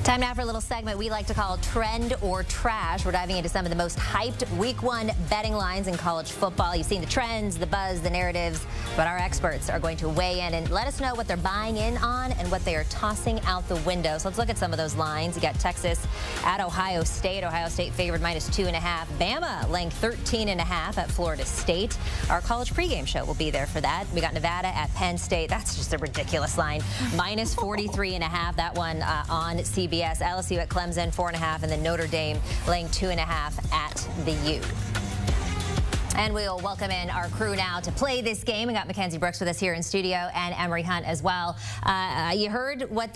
Time now for a little segment we like to call Trend or Trash. We're diving into some of the most hyped Week 1 betting lines in college football. You've seen the trends, the buzz, the narratives, but our experts are going to weigh in and let us know what they're buying in on and what they are tossing out the window. So let's look at some of those lines. You got Texas at Ohio State. Ohio State favored -2.5. Bama laying 13.5 at Florida State. Our college pregame show will be there for that. We got Nevada at Penn State. That's just a ridiculous line. -43.5. That one on CBS. LSU at Clemson 4.5, and then Notre Dame laying 2.5 at the U. And we'll welcome in our crew now to play this game. We got Mackenzie with us here in studio, and Emory as well. You heard what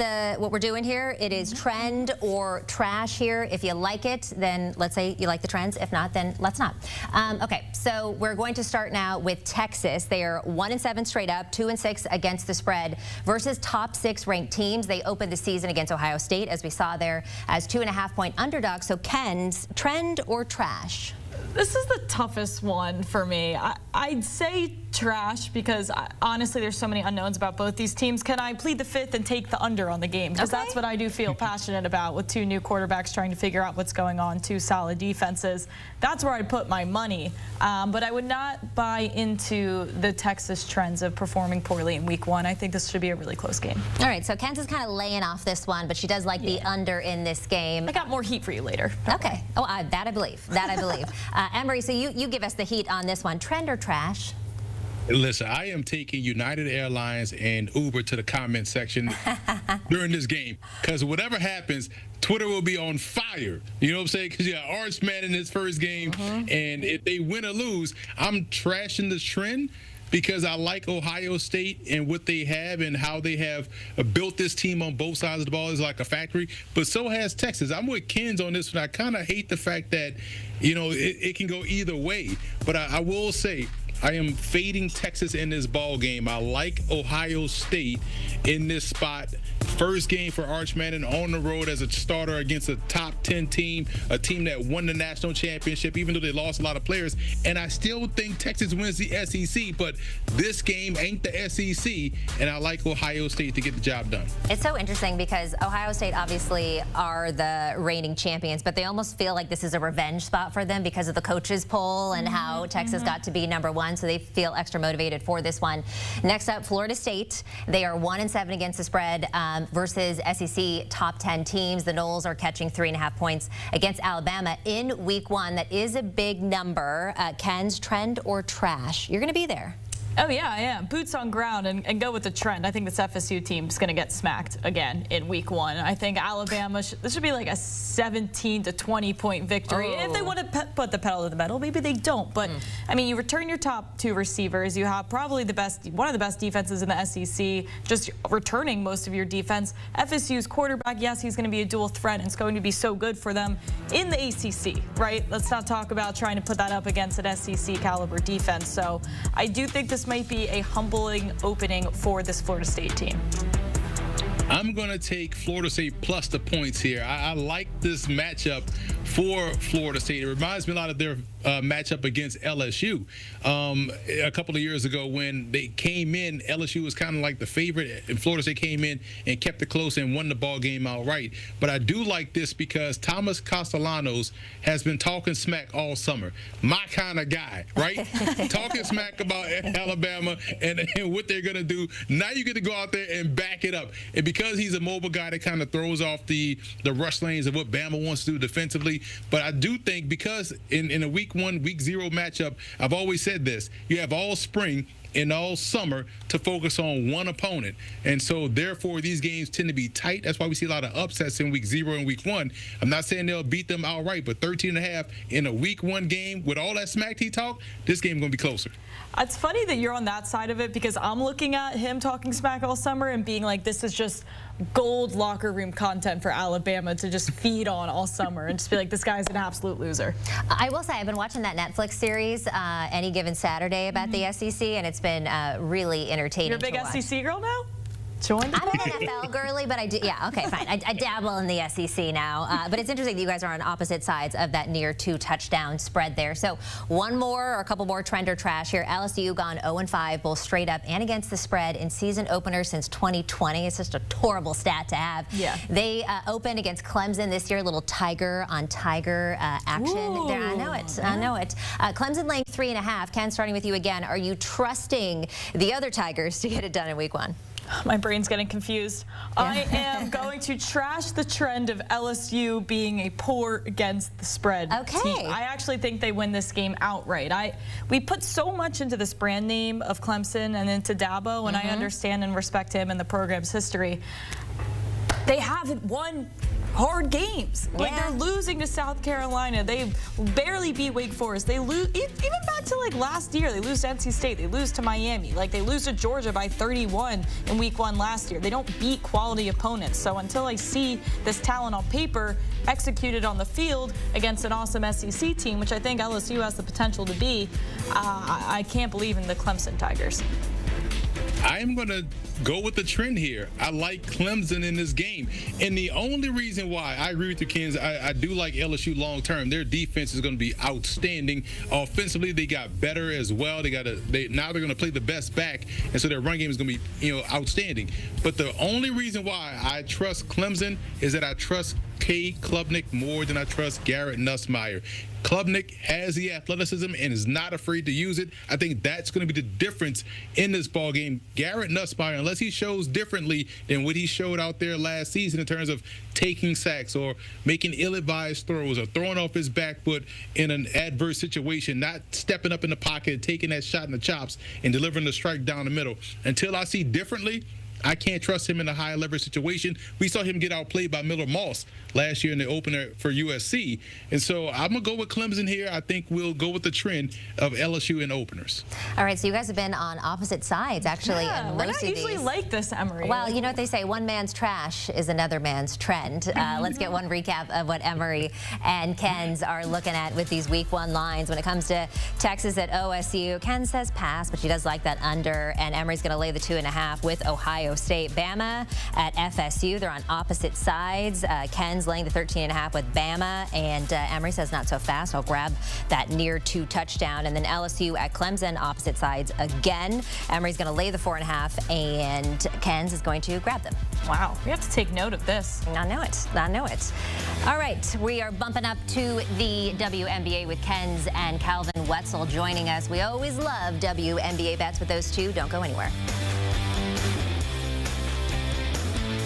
we're doing here. It is trend or trash here. If you like it, then let's say you like the trends. If not, then let's not. Okay, so we're going to start now with Texas. They are 1-7 straight up, 2-6 against the spread versus top 6 ranked teams. They opened the season against Ohio State, as we saw there, as 2.5-point underdogs. So Ken's trend or trash? This is the toughest one for me. I'd say trash because honestly there's so many unknowns about both these teams. Can I plead the fifth and take the under on the game? Because that's what I do feel passionate about, with 2 new quarterbacks trying to figure out what's going on, 2 solid defenses. That's where I'd put my money. But I would not buy into the Texas trends of performing poorly in Week 1. I think this should be a really close game. All right, so Ken's is kind of laying off this one, but she does like the under in this game. I got more heat for you later. Okay. Oh, that I believe. That I believe. Emory, so you give us the heat on this one. Trend or trash? Listen, I am taking United Airlines and Uber to the comment section during this game, because whatever happens, Twitter will be on fire. You know what I'm saying? Because you got Archman in his first game, and if they win or lose, I'm trashing the trend, because I like Ohio State and what they have and how they have built this team on both sides of the ball is like a factory. But so has Texas. I'm with Ken's on this one. I kind of hate the fact that, you know, it can go either way. But I will say, I am fading Texas in this ball game. I like Ohio State in this spot. First game for Arch Manning on the road as a starter against a top 10 team, a team that won the national championship, even though they lost a lot of players. And I still think Texas wins the SEC, but this game ain't the SEC, and I like Ohio State to get the job done. It's so interesting because Ohio State obviously are the reigning champions, but they almost feel like this is a revenge spot for them because of the coaches poll and how Texas got to be #1. So they feel extra motivated for this one. Next up, Florida State. They are 1-7 against the spread versus SEC top 10 teams. The Noles are catching 3.5 points against Alabama in Week 1. That is a big number. Ken's trend or trash? You're going to be there. Oh, yeah, I am. Boots on ground and go with the trend. I think this FSU team is going to get smacked again in Week 1. I think Alabama, this should be like a 17 to 20 point victory. If they want to put the pedal to the metal, maybe they don't. But, I mean, you return your top 2 receivers. You have probably one of the best defenses in the SEC, just returning most of your defense. FSU's quarterback, yes, he's going to be a dual threat, and it's going to be so good for them in the ACC, right? Let's not talk about trying to put that up against an SEC caliber defense. So I do think this might be a humbling opening for this Florida State team. I'm going to take Florida State plus the points here. I like this matchup for Florida State. It reminds me a lot of their matchup against LSU a couple of years ago when they came in. LSU was kind of like the favorite, and Florida State came in and kept it close and won the ball game outright. But I do like this because Thomas Castellanos has been talking smack all summer. My kind of guy, right? Talking smack about Alabama and what they're going to do. Now you get to go out there and back it up. And because he's a mobile guy that kind of throws off the rush lanes of what Bama wants to do defensively. But I do think because in a Week 1, Week 0 matchup, I've always said this, you have all spring and all summer to focus on one opponent. And so, therefore, these games tend to be tight. That's why we see a lot of upsets in Week 0 and Week 1. I'm not saying they'll beat them outright, but 13.5 in a Week 1 game with all that smack he talk, this game is going to be closer. It's funny that you're on that side of it because I'm looking at him talking smack all summer and being like, this is just gold locker room content for Alabama to just feed on all summer and just be like, this guy's an absolute loser. I will say I've been watching that Netflix series Any Given Saturday about the SEC, and it's been really entertaining. You're a big SEC girl now? Join the I'm an NFL girly, but I do. Yeah, okay, fine. I dabble in the SEC now. But it's interesting that you guys are on opposite sides of that near 2-touchdown spread there. So one more or a couple more trend or trash here. LSU gone 0-5, both straight up and against the spread in season opener since 2020. It's just a horrible stat to have. Yeah. They opened against Clemson this year, a little tiger on tiger action. There, I know it. I know it. Clemson laying 3.5. Ken, starting with you again. Are you trusting the other Tigers to get it done in week 1? My brain's getting confused. I am going to trash the trend of LSU being a poor against the spread team. I actually think they win this game outright. We put so much into this brand name of Clemson and into Dabo, and I understand and respect him and the program's history. They haven't won hard games. Like, they're losing to South Carolina. They barely beat Wake Forest. They lose even back to like last year. They lose to NC State. They lose to Miami. Like, they lose to Georgia by 31 in week 1 last year. They don't beat quality opponents. So until I see this talent on paper executed on the field against an awesome SEC team, which I think LSU has the potential to be, I can't believe in the Clemson Tigers. I am going to go with the trend here. I like Clemson in this game. And the only reason why I agree with you, Ken, I do like LSU long term. Their defense is going to be outstanding. Offensively, they got better as well. Now they're going to play the best back, and so their run game is going to be outstanding. But the only reason why I trust Clemson is that I trust K. Klubnik more than I trust Garrett Nussmeier. Klubnik has the athleticism and is not afraid to use it. I think that's going to be the difference in this ball game. Garrett Nussmeier, unless he shows differently than what he showed out there last season in terms of taking sacks or making ill-advised throws or throwing off his back foot in an adverse situation, not stepping up in the pocket, taking that shot in the chops and delivering the strike down the middle. Until I see differently, I can't trust him in a high leverage situation. We saw him get outplayed by Miller Moss last year in the opener for USC. And so I'm going to go with Clemson here. I think we'll go with the trend of LSU in openers. All right, so you guys have been on opposite sides, actually, in most of these. We're not usually like this, Emory. Well, you know what they say, one man's trash is another man's trend. Let's get one recap of what Emory and Ken's are looking at with these week 1 lines. When it comes to Texas at OSU, Ken says pass, but she does like that under, and Emory's going to lay the 2.5 with Ohio State. Bama at FSU, they're on opposite sides. Ken's laying the 13.5 with Bama, and Emory says not so fast. I'll grab that near 2 touchdown. And then LSU at Clemson, opposite sides again. Emory's going to lay the 4.5, and Ken's is going to grab them. Wow, we have to take note of this. I know it. I know it. All right, we are bumping up to the WNBA with Ken's and Calvin Wetzel joining us. We always love WNBA bets with those two. Don't go anywhere.